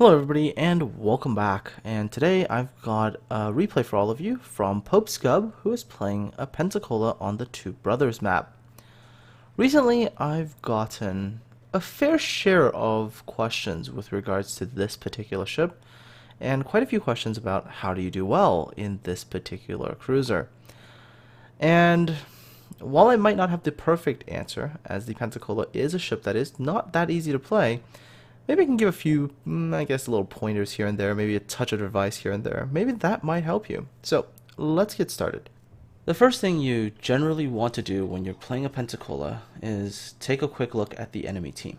Hello everybody and welcome back, and today I've got a replay for all of you from PopescuB, who is playing a Pensacola on the Two Brothers map. Recently I've gotten a fair share of questions with regards to this particular ship, and quite a few questions about how do you do well in this particular cruiser. And while I might not have the perfect answer, as the Pensacola is a ship that is not that easy to play, maybe I can give a few, I guess, little pointers here and there, maybe a touch of advice here and there. Maybe that might help you. So, let's get started. The first thing you generally want to do when you're playing a Pensacola is take a quick look at the enemy team.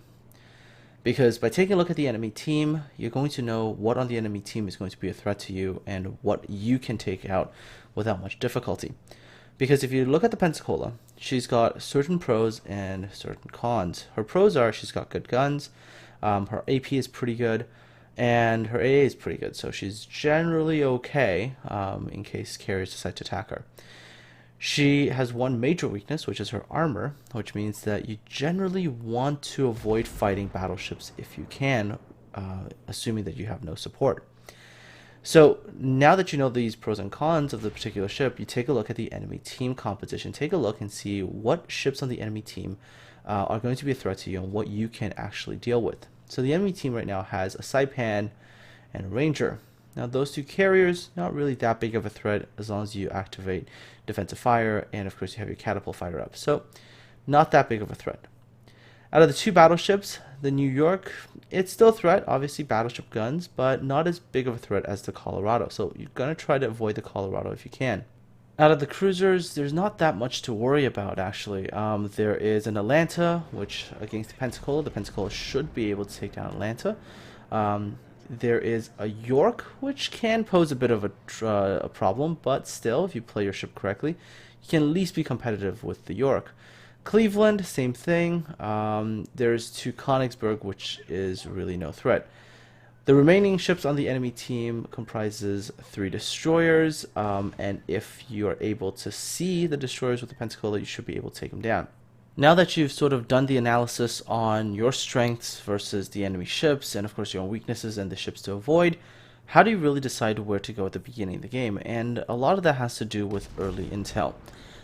Because by taking a look at the enemy team, you're going to know what on the enemy team is going to be a threat to you and what you can take out without much difficulty. Because if you look at the Pensacola, she's got certain pros and certain cons. Her pros are she's got good guns, her AP is pretty good, and her AA is pretty good, so she's generally okay in case carriers decide to attack her. She has one major weakness, which is her armor, which means that you generally want to avoid fighting battleships if you can, assuming that you have no support. So now that you know these pros and cons of the particular ship, you take a look at the enemy team composition. Take a look and see what ships on the enemy team are going to be a threat to you and what you can actually deal with. So the enemy team right now has a Saipan and a Ranger. Now those two carriers, not really that big of a threat as long as you activate defensive fire, and of course you have your catapult fighter up. So not that big of a threat. Out of the two battleships, the New York, it's still a threat, obviously battleship guns, but not as big of a threat as the Colorado. So you're going to try to avoid the Colorado if you can. Out of the cruisers, there's not that much to worry about, actually. There is an Atlanta, which against the Pensacola should be able to take down Atlanta. There is a York, which can pose a bit of a problem, but still, if you play your ship correctly, you can at least be competitive with the York. Cleveland, same thing. There's to Königsberg, which is really no threat. The remaining ships on the enemy team comprises 3 destroyers, and if you are able to see the destroyers with the Pensacola, you should be able to take them down. Now that you've sort of done the analysis on your strengths versus the enemy ships, and of course your own weaknesses and the ships to avoid, how do you really decide where to go at the beginning of the game? And a lot of that has to do with early intel.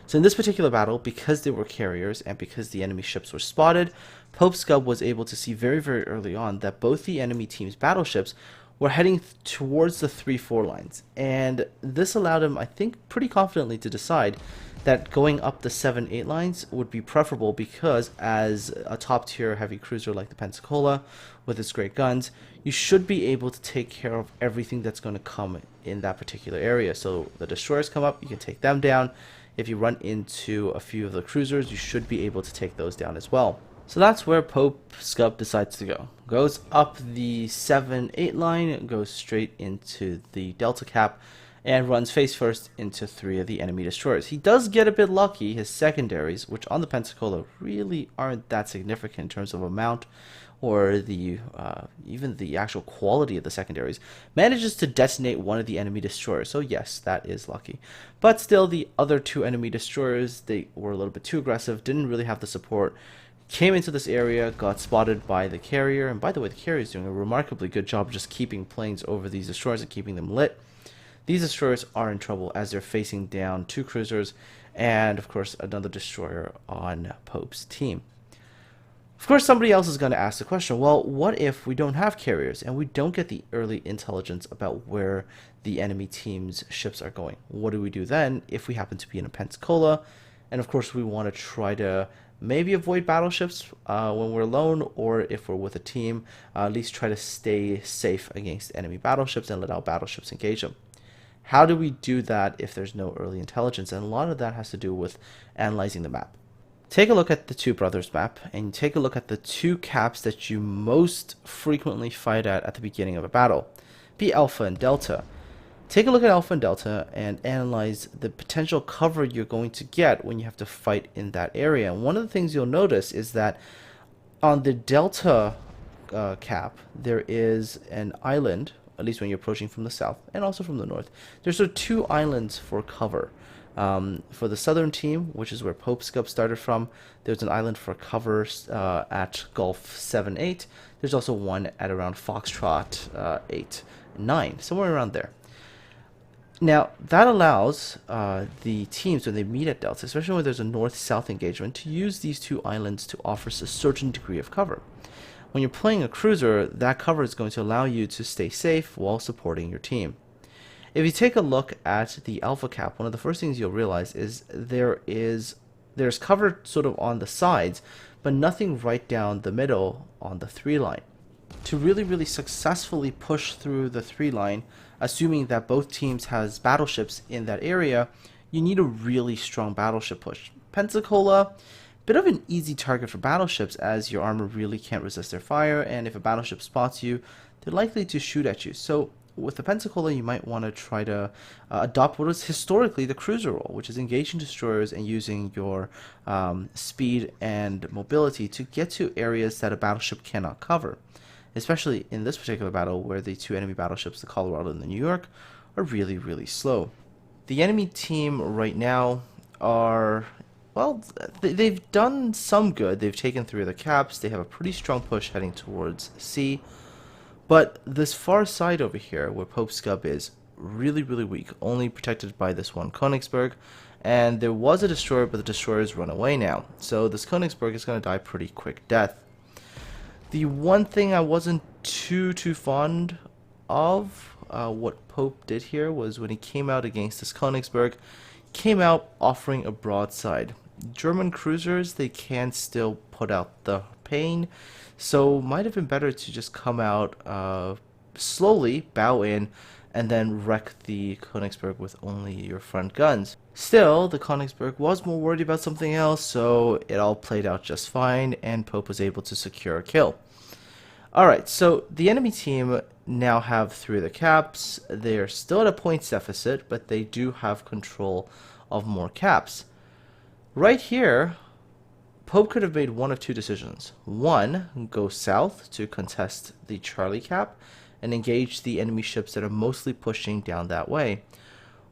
So in this particular battle, because there were carriers and because the enemy ships were spotted, PopescuB was able to see very, very early on that both the enemy team's battleships were heading towards the 3-4 lines. And this allowed him, I think, pretty confidently to decide that going up the 7-8 lines would be preferable, because as a top-tier heavy cruiser like the Pensacola with its great guns, you should be able to take care of everything that's going to come in that particular area. So the destroyers come up, you can take them down. If you run into a few of the cruisers, you should be able to take those down as well. So that's where PopescuB decides to go. Goes up the 7-8 line, goes straight into the Delta Cap, and runs face first into 3 of the enemy destroyers. He does get a bit lucky. His secondaries, which on the Pensacola really aren't that significant in terms of amount or the even the actual quality of the secondaries, manages to detonate one of the enemy destroyers. So yes, that is lucky. But still, the other 2 enemy destroyers, they were a little bit too aggressive, didn't really have the support, came into this area, got spotted by the carrier, and by the way, the carrier is doing a remarkably good job just keeping planes over these destroyers and keeping them lit. These destroyers are in trouble as they're facing down 2 cruisers and, of course, another destroyer on Pope's team. Of course, somebody else is going to ask the question, well, what if we don't have carriers and we don't get the early intelligence about where the enemy team's ships are going? What do we do then if we happen to be in a Pensacola? And, of course, we want to try to maybe avoid battleships when we're alone, or if we're with a team, at least try to stay safe against enemy battleships and let our battleships engage them. How do we do that if there's no early intelligence? And a lot of that has to do with analyzing the map. Take a look at the Two Brothers map, and take a look at the 2 caps that you most frequently fight at the beginning of a battle. Be Alpha and Delta. Take a look at Alpha and Delta and analyze the potential cover you're going to get when you have to fight in that area. And one of the things you'll notice is that on the Delta cap, there is an island, at least when you're approaching from the south and also from the north. There's sort of 2 islands for cover. For the southern team, which is where PopescuB started from, there's an island for cover at Gulf 7-8. There's also one at around Foxtrot 8-9, somewhere around there. Now, that allows the teams, when they meet at Delta, especially when there's a north-south engagement, to use these two islands to offer a certain degree of cover. When you're playing a cruiser, that cover is going to allow you to stay safe while supporting your team. If you take a look at the Alpha Cap, one of the first things you'll realize is there's cover sort of on the sides, but nothing right down the middle on the 3 line. To really successfully push through the 3 line, assuming that both teams has battleships in that area, you need a really strong battleship push. Pensacola, bit of an easy target for battleships as your armor really can't resist their fire, and if a battleship spots you, they're likely to shoot at you. So with the Pensacola, you might want to try to adopt what was historically the cruiser role, which is engaging destroyers and using your speed and mobility to get to areas that a battleship cannot cover. Especially in this particular battle where the two enemy battleships, the Colorado and the New York, are really slow. The enemy team right now are, well, they've done some good. They've taken 3 of the caps. They have a pretty strong push heading towards C. But this far side over here, where PopescuB is really weak, only protected by this one Königsberg, and there was a destroyer, but the destroyer's run away now. So this Königsberg is going to die pretty quick death. The one thing I wasn't too fond of, what Pope did here, was when he came out against this Königsberg, came out offering a broadside. German cruisers, they can still put out the pain, so might have been better to just come out slowly, bow in, and then wreck the Königsberg with only your front guns. Still, the Königsberg was more worried about something else, so it all played out just fine, and Pope was able to secure a kill. Alright, so the enemy team now have 3 of the caps. They are still at a points deficit, but they do have control of more caps. Right here, Pope could have made one of 2 decisions. One, go south to contest the Charlie cap and engage the enemy ships that are mostly pushing down that way.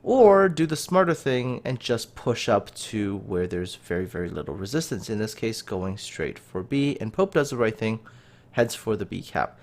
Or do the smarter thing and just push up to where there's very little resistance. In this case, going straight for B, and Pope does the right thing, heads for the B cap.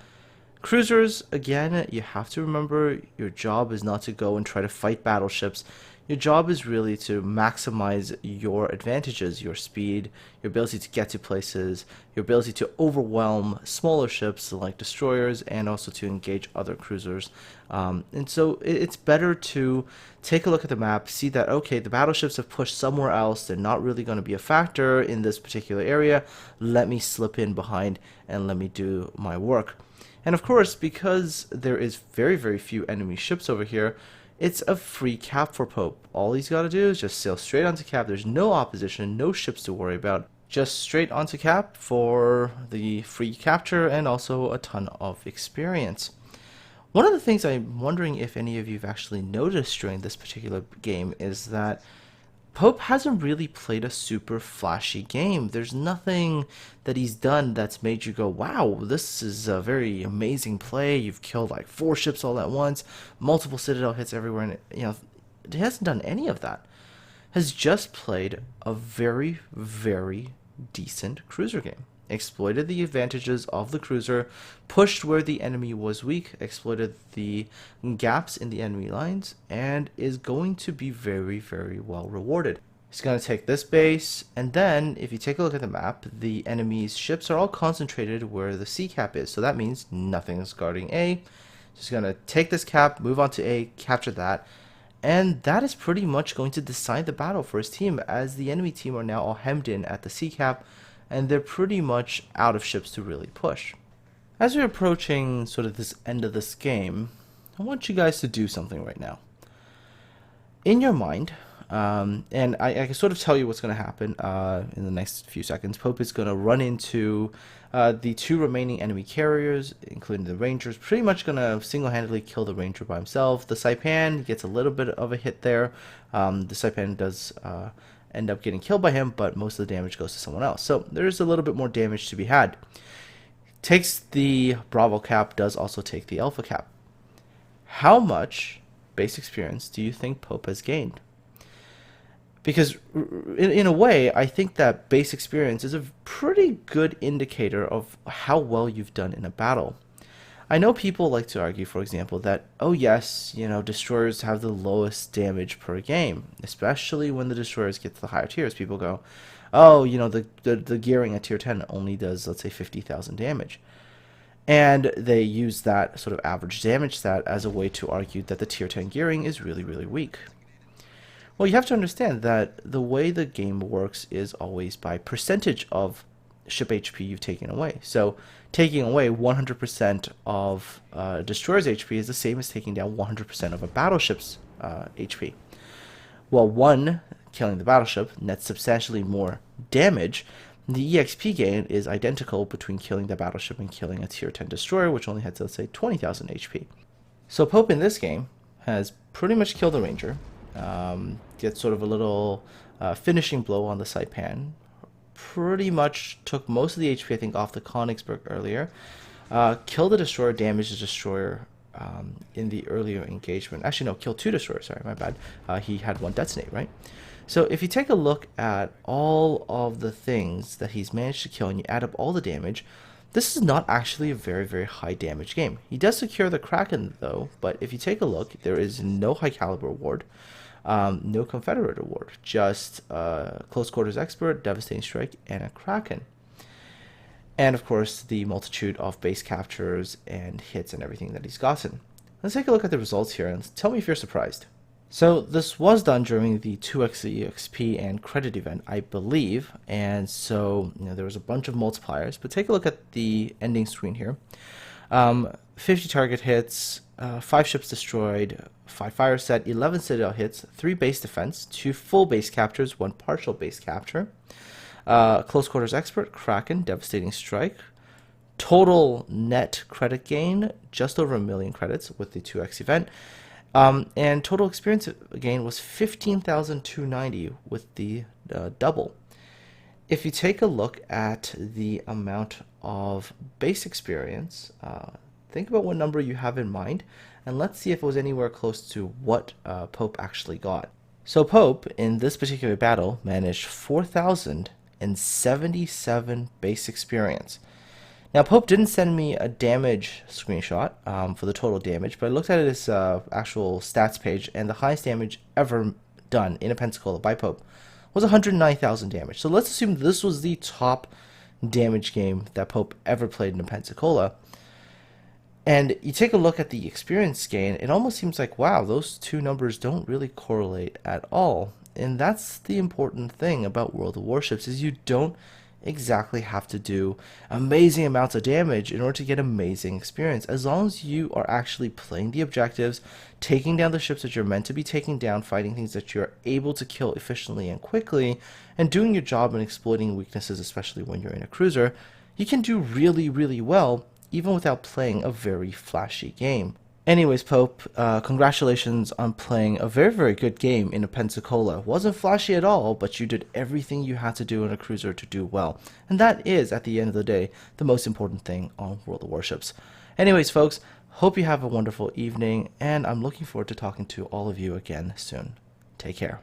Cruisers, again, you have to remember your job is not to go and try to fight battleships. Your job is really to maximize your advantages, your speed, your ability to get to places, your ability to overwhelm smaller ships like destroyers, and also to engage other cruisers. And so it's better to take a look at the map, see that, okay, the battleships have pushed somewhere else, they're not really going to be a factor in this particular area, let me slip in behind and let me do my work. And of course, because there is very few enemy ships over here, it's a free cap for Pope. All he's got to do is just sail straight onto cap. There's no opposition, no ships to worry about. Just straight onto cap for the free capture and also a ton of experience. One of the things I'm wondering if any of you have actually noticed during this particular game is that Pope hasn't really played a super flashy game. There's nothing that he's done that's made you go, wow, this is a very amazing play. You've killed like 4 ships all at once, multiple Citadel hits everywhere, and he hasn't done any of that. Has just played a very decent cruiser game. Exploited the advantages of the cruiser, pushed where the enemy was weak, exploited the gaps in the enemy lines, and is going to be very well rewarded. He's going to take this base, and then if you take a look at the map, the enemy's ships are all concentrated where the C cap is, so that means nothing is guarding A. He's going to take this cap, move on to A, capture that, and that is pretty much going to decide the battle for his team, as the enemy team are now all hemmed in at the C cap, and they're pretty much out of ships to really push. As we're approaching sort of this end of this game, I want you guys to do something right now. In your mind, and I can sort of tell you what's going to happen in the next few seconds. Pope is going to run into the 2 remaining enemy carriers, including the Rangers, pretty much going to single-handedly kill the Ranger by himself. The Saipan gets a little bit of a hit there. The Saipan does end up getting killed by him, but most of the damage goes to someone else. So there's a little bit more damage to be had. Takes the Bravo cap, does also take the Alpha cap. How much base experience do you think Pope has gained? Because in a way, I think that base experience is a pretty good indicator of how well you've done in a battle. I know people like to argue, for example, that, oh yes, destroyers have the lowest damage per game, especially when the destroyers get to the higher tiers. People go, oh, the gearing at tier 10 only does, let's say, 50,000 damage. And they use that sort of average damage stat as a way to argue that the tier 10 gearing is really, really weak. Well, you have to understand that the way the game works is always by percentage of ship HP you've taken away. So taking away 100% of destroyer's HP is the same as taking down 100% of a battleship's HP. Well, one, killing the battleship, nets substantially more damage. The EXP gain is identical between killing the battleship and killing a tier 10 destroyer, which only has, let's say, 20,000 HP. So Pope in this game has pretty much killed the Ranger, gets sort of a little finishing blow on the Saipan, pretty much took most of the HP, I think, off the Königsberg earlier, killed the destroyer, damaged the destroyer in the earlier engagement. Actually, no, killed two destroyers, sorry, my bad. He had one detonate, right? So if you take a look at all of the things that he's managed to kill and you add up all the damage, this is not actually a very, very high damage game. He does secure the Kraken though, but if you take a look, there is no high caliber award, no Confederate award, just Close Quarters Expert, Devastating Strike, and a Kraken. And of course, the multitude of base captures and hits and everything that he's gotten. Let's take a look at the results here and tell me if you're surprised. So this was done during the 2x EXP and credit event, I believe, and so there was a bunch of multipliers, but take a look at the ending screen here. 50 target hits, 5 ships destroyed, 5 fire set, 11 citadel hits, 3 base defense, 2 full base captures, 1 partial base capture, Close Quarters Expert, Kraken, Devastating Strike, total net credit gain, just over 1 million credits with the 2x event, and total experience gain was 15,290 with the double. If you take a look at the amount of base experience, think about what number you have in mind, and let's see if it was anywhere close to what Pope actually got. So Pope, in this particular battle, managed 4,077 base experience. Now, Pope didn't send me a damage screenshot for the total damage, but I looked at his actual stats page, and the highest damage ever done in a Pensacola by Pope was 109,000 damage. So let's assume this was the top damage game that Pope ever played in a Pensacola. And you take a look at the experience gain, it almost seems like, wow, those two numbers don't really correlate at all. And that's the important thing about World of Warships, is you don't exactly have to do amazing amounts of damage in order to get amazing experience. As long as you are actually playing the objectives, taking down the ships that you're meant to be taking down, fighting things that you're able to kill efficiently and quickly, and doing your job and exploiting weaknesses, especially when you're in a cruiser, you can do really, really well, even without playing a very flashy game. Anyways, Pope, congratulations on playing a very, very good game in a Pensacola. Wasn't flashy at all, but you did everything you had to do in a cruiser to do well. And that is, at the end of the day, the most important thing on World of Warships. Anyways, folks, hope you have a wonderful evening, and I'm looking forward to talking to all of you again soon. Take care.